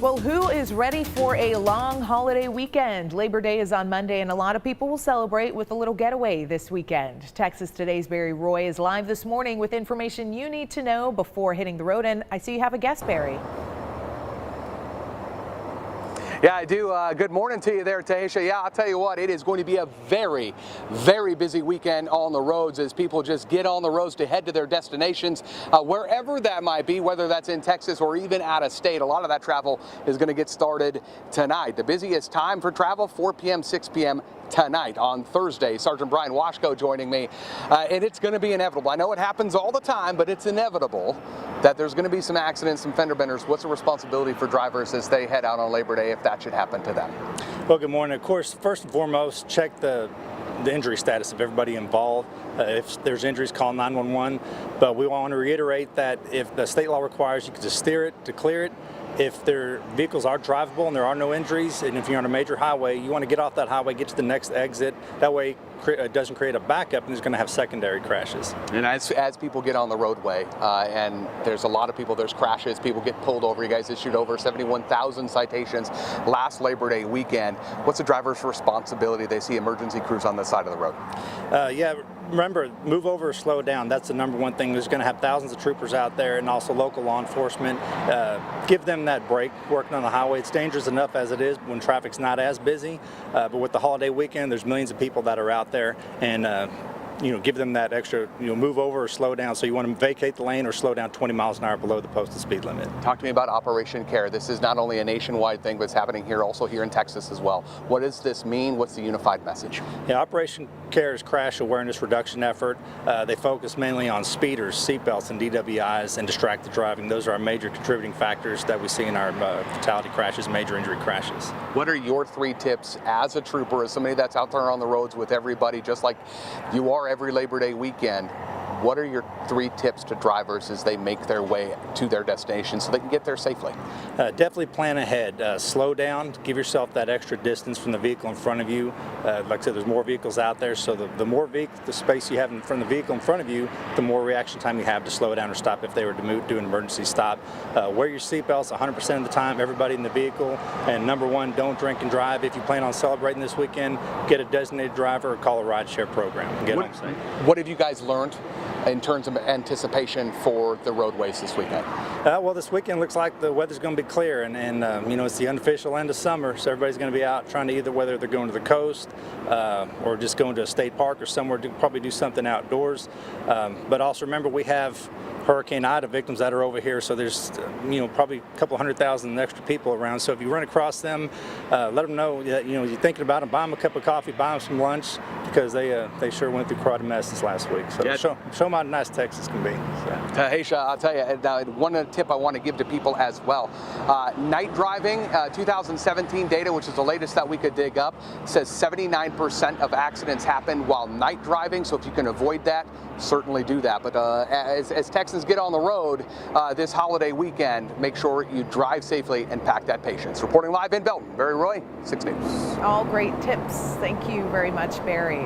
Well, who is ready for a long holiday weekend? Labor Day is on Monday, and a lot of people will celebrate with a little getaway this weekend. Texas Today's Barry Roy is live this morning with information you need to know before hitting the road. And I see you have a guest, Barry. Yeah, I do. Good morning to you there, Tahisha. Yeah, I'll tell you what, it is going to be a very, very busy weekend on the roads as people just get on the roads to head to their destinations, wherever that might be, whether that's in Texas or even out of state. A lot of that travel is going to get started tonight. The busiest time for travel, 4 p.m., 6 p.m. tonight on Thursday. Sergeant Brian Washko joining me, and it's going to be inevitable. I know it happens all the time, but it's inevitable that there's going to be some accidents, some fender benders. What's the responsibility for drivers as they head out on Labor Day if that should happen to them? Well, good morning. Of course, first and foremost, check the injury status of everybody involved. If there's injuries, call 911. But we want to reiterate that if the state law requires, you can just steer it to clear it. If their vehicles are drivable and there are no injuries, and if you're on a major highway, you want to get off that highway, get to the next exit. That way it doesn't create a backup and there's going to have secondary crashes. And as people get on the roadway, and there's a lot of people, there's crashes, people get pulled over. You guys issued over 71,000 citations last Labor Day weekend. What's the driver's responsibility? They see emergency crews on the side of the road. Yeah, remember, move over or slow down. That's the number one thing. There's going to have thousands of troopers out there and also local law enforcement. Give them that break working on the highway. It's dangerous enough as it is when traffic's not as busy, but with the holiday weekend, there's millions of people that are out there, and give them that extra, move over or slow down. So you want to vacate the lane or slow down 20 miles an hour below the posted speed limit. Talk to me about Operation CARE. This is not only a nationwide thing, but it's happening here, also here in Texas as well. What does this mean? What's the unified message? Yeah, Operation CARE is crash awareness reduction effort. They focus mainly on speeders, seatbelts, and DWIs, and distracted driving. Those are our major contributing factors that we see in our fatality crashes, major injury crashes. What are your 3 tips as a trooper, as somebody that's out there on the roads with everybody, just like you are every Labor Day weekend? What are your 3 tips to drivers as they make their way to their destination so they can get there safely? Definitely plan ahead. Slow down. Give yourself that extra distance from the vehicle in front of you. Like I said, there's more vehicles out there, so the more the space you have in front of the vehicle in front of you, the more reaction time you have to slow down or stop if they were to do an emergency stop. Wear your seatbelts 100% of the time, everybody in the vehicle. And number 1, don't drink and drive. If you plan on celebrating this weekend, get a designated driver or call a rideshare program and get home safe. What have you guys learned in terms of anticipation for the roadways this weekend? Well, this weekend looks like the weather's going to be clear, and it's the unofficial end of summer, so everybody's going to be out trying to whether they're going to the coast or just going to a state park or somewhere to probably do something outdoors. But also remember, we have Hurricane Ida victims that are over here, so there's probably a couple 100,000 extra people around. So if you run across them, let them know that you're thinking about them. Buy them a cup of coffee, buy them some lunch, because they sure went through quite a mess this last week. So yeah. show them how nice Texas can be. So. Tahisha, I'll tell you, one tip I want to give to people as well. Night driving, 2017 data, which is the latest that we could dig up, says 79% of accidents happen while night driving. So if you can avoid that, certainly do that. But as Texans get on the road this holiday weekend, make sure you drive safely and pack that patience. Reporting live in Belton, Barry Roy, 6 News. All great tips. Thank you very much, Barry.